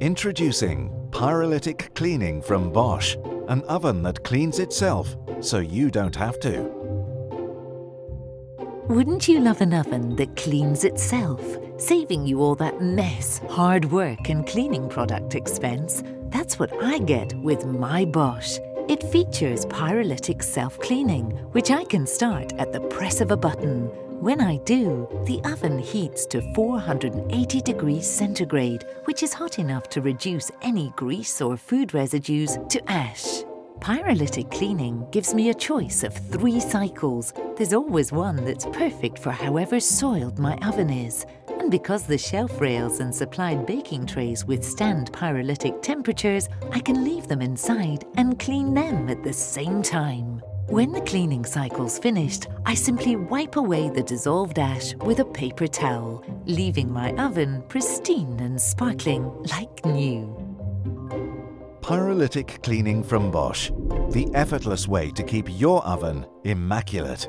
Introducing Pyrolytic Cleaning from Bosch, an oven that cleans itself so you don't have to. Wouldn't you love an oven that cleans itself, saving you all that mess, hard work and cleaning product expense? That's what I get with my Bosch. It features pyrolytic self-cleaning, which I can start at the press of a button. When I do, the oven heats to 480 degrees centigrade, which is hot enough to reduce any grease or food residues to ash. Pyrolytic cleaning gives me a choice of 3 cycles. There's always one that's perfect for however soiled my oven is. And because the shelf rails and supplied baking trays withstand pyrolytic temperatures, I can leave them inside and clean them at the same time. When the cleaning cycle's finished, I simply wipe away the dissolved ash with a paper towel, leaving my oven pristine and sparkling like new. Pyrolytic Cleaning from Bosch, the effortless way to keep your oven immaculate.